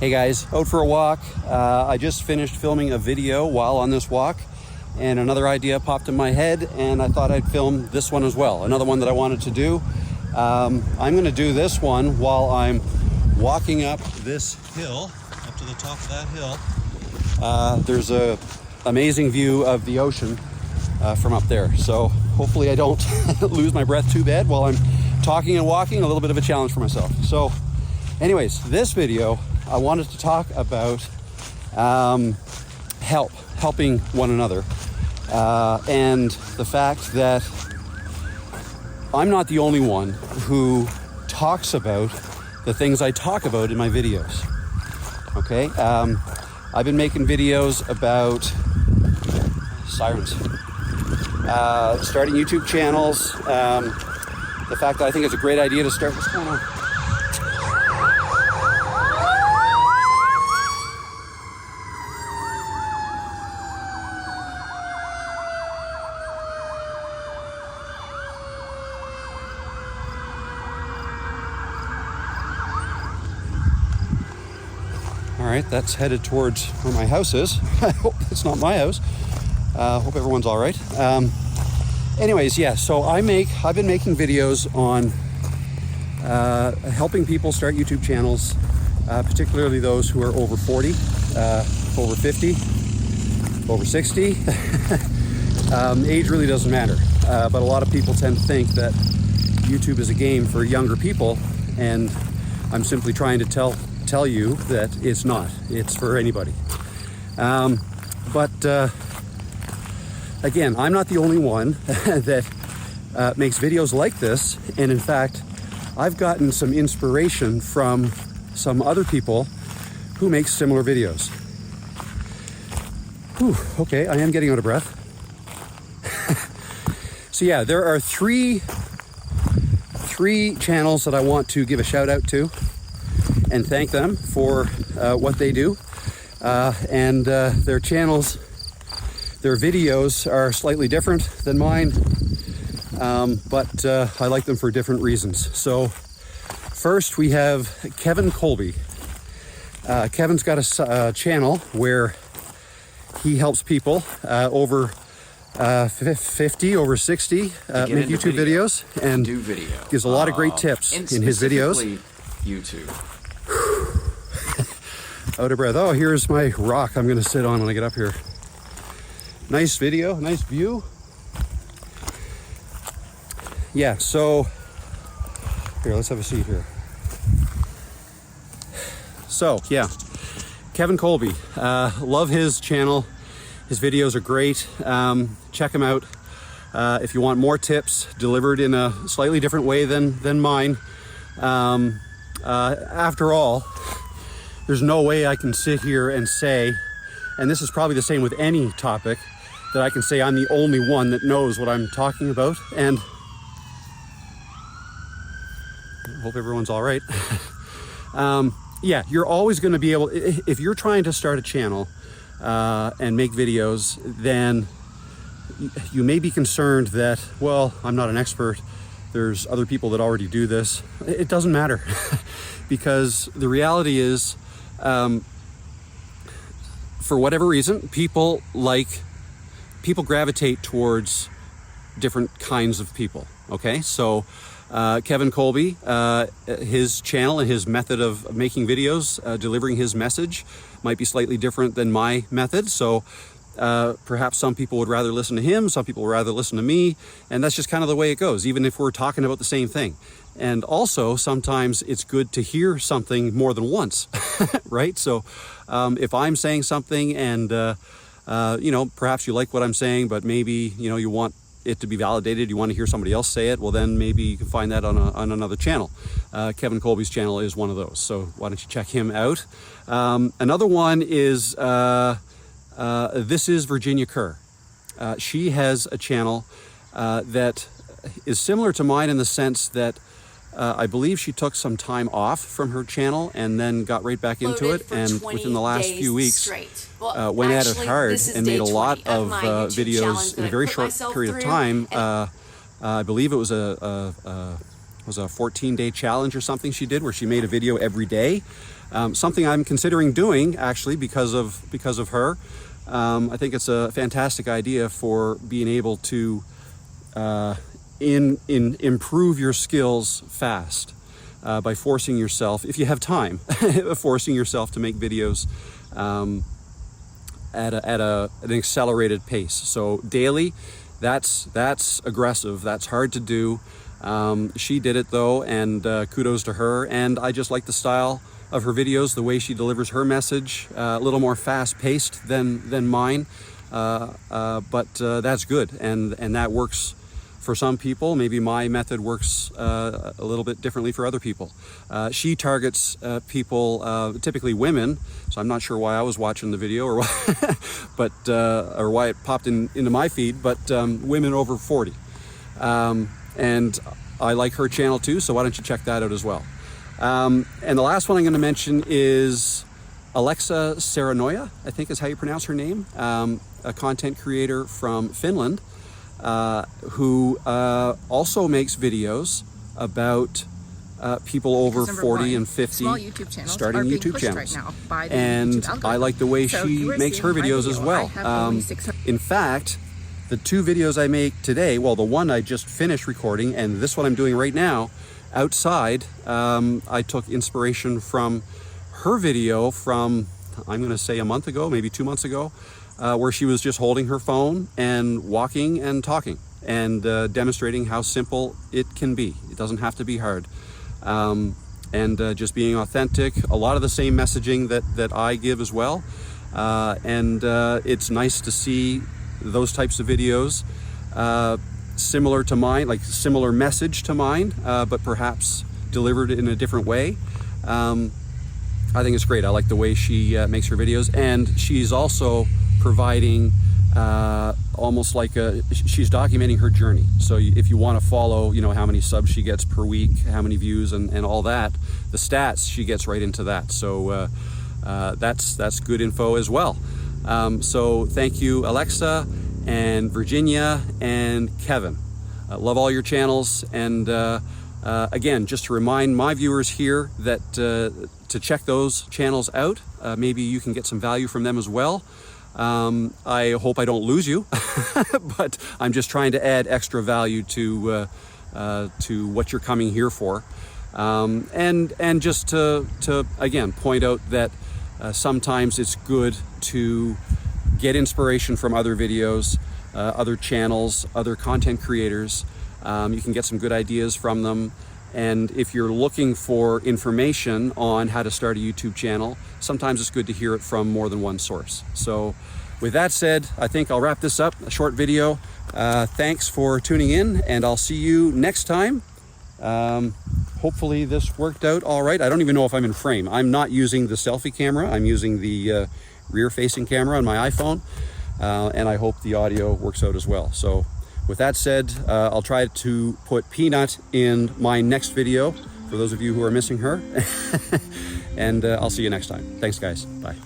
Hey guys, out for a walk. I just finished filming a video while on this walk, and another idea popped in my head, and I thought I'd film this one as well. Another one that I wanted to do. I'm going to do this one while I'm walking up this hill, up to the top of that hill. There's a amazing view of the ocean from up there, so hopefully I don't lose my breath too bad while I'm talking and walking. A little bit of a challenge for myself. So anyways, this video I wanted to talk about helping one another, and the fact that I'm not the only one who talks about the things I talk about in my videos. Okay, I've been making videos about sirens, starting YouTube channels, the fact that I think it's a great idea to start. What's going on? All right, that's headed towards where my house is. I hope it's not my house. Hope everyone's all right. Anyways, yeah, so I've been making videos on helping people start YouTube channels, particularly those who are over 40, over 50, over 60. Age really doesn't matter, but a lot of people tend to think that YouTube is a game for younger people, and I'm simply trying to tell you that it's not. It's for anybody. Again, I'm not the only one that makes videos like this, and in fact, I've gotten some inspiration from some other people who make similar videos. Whew, okay, I am getting out of breath. So yeah, there are three channels that I want to give a shout out to and thank them for what they do. And their channels, their videos are slightly different than mine, but I like them for different reasons. So first we have Colby. Kevin's got a channel where he helps people over 50, over 60 make YouTube videos, and gives a lot of great tips in his videos. YouTube. Out of breath. Oh, here's my rock I'm going to sit on when I get up here. Nice video, nice view. Yeah, so here, let's have a seat here. So yeah, Colby, love his channel. His videos are great. Check him out if you want more tips delivered in a slightly different way than mine. After all, there's no way I can sit here and say, and this is probably the same with any topic, that I can say I'm the only one that knows what I'm talking about. And I hope everyone's all right. Yeah, you're always going to be able, if you're trying to start a channel and make videos, then you may be concerned that, well, I'm not an expert. There's other people that already do this. It doesn't matter because the reality is, for whatever reason, people gravitate towards different kinds of people. Okay, so Colby, his channel and his method of making videos, delivering his message, might be slightly different than my method. So perhaps some people would rather listen to him, some people would rather listen to me, and that's just kind of the way it goes, even if we're talking about the same thing. And also, sometimes it's good to hear something more than once, right? So if I'm saying something and, perhaps you like what I'm saying, but maybe, you want it to be validated, you want to hear somebody else say it, well, then maybe you can find that on another channel. Colby's channel is one of those, so why don't you check him out? Another one is, this is Virginia Kerr. She has a channel that is similar to mine in the sense that I believe she took some time off from her channel and then got right back into it, and within the last few weeks went at it hard and made a lot of videos in a very short period of time. I believe it was a 14-day challenge or something she did, where she made a video every day. Something I'm considering doing actually because of her. I think it's a fantastic idea for being able to improve your skills fast by forcing yourself, if you have time, forcing yourself to make videos at an accelerated pace. So daily, that's aggressive. That's hard to do. She did it though, and kudos to her. And I just like the style of her videos, the way she delivers her message, a little more fast-paced than mine, but that's good, and that works for some people. Maybe my method works a little bit differently for other people. She targets people, typically women, so I'm not sure why I was watching the video or why, but or why it popped into my feed, but women over 40. And I like her channel too, so why don't you check that out as well. And the last one I'm going to mention is Alexa Seranoja, I think is how you pronounce her name, a content creator from Finland, who also makes videos about people over 40 and 50 starting YouTube channels. And I like the way she makes her videos as well. In fact, the two videos I make today, well, the one I just finished recording and this one I'm doing right now, outside, I took inspiration from her video from, I'm going to say a month ago, maybe 2 months ago, where she was just holding her phone and walking and talking and demonstrating how simple it can be. It doesn't have to be hard. And just being authentic, a lot of the same messaging that I give as well. And it's nice to see those types of videos similar to mine, like similar message to mine, but perhaps delivered in a different way. I think it's great. I like the way she makes her videos, and she's also providing almost like she's documenting her journey. So if you want to follow, how many subs she gets per week, how many views, and all that, the stats, she gets right into that. So that's good info as well. So thank you, Alexa and Virginia and Kevin. Love all your channels, and again, just to remind my viewers here that to check those channels out. Maybe you can get some value from them as well. I hope I don't lose you, but I'm just trying to add extra value to what you're coming here for, and just to again point out that sometimes it's good to get inspiration from other videos, other channels, other content creators. You can get some good ideas from them. And if you're looking for information on how to start a YouTube channel, sometimes it's good to hear it from more than one source. So with that said, I think I'll wrap this up, a short video. Thanks for tuning in, and I'll see you next time. Hopefully this worked out all right. I don't even know if I'm in frame. I'm not using the selfie camera. I'm using the rear-facing camera on my iPhone, and I hope the audio works out as well. So with that said, I'll try to put Peanut in my next video for those of you who are missing her. And I'll see you next time. Thanks, guys. Bye.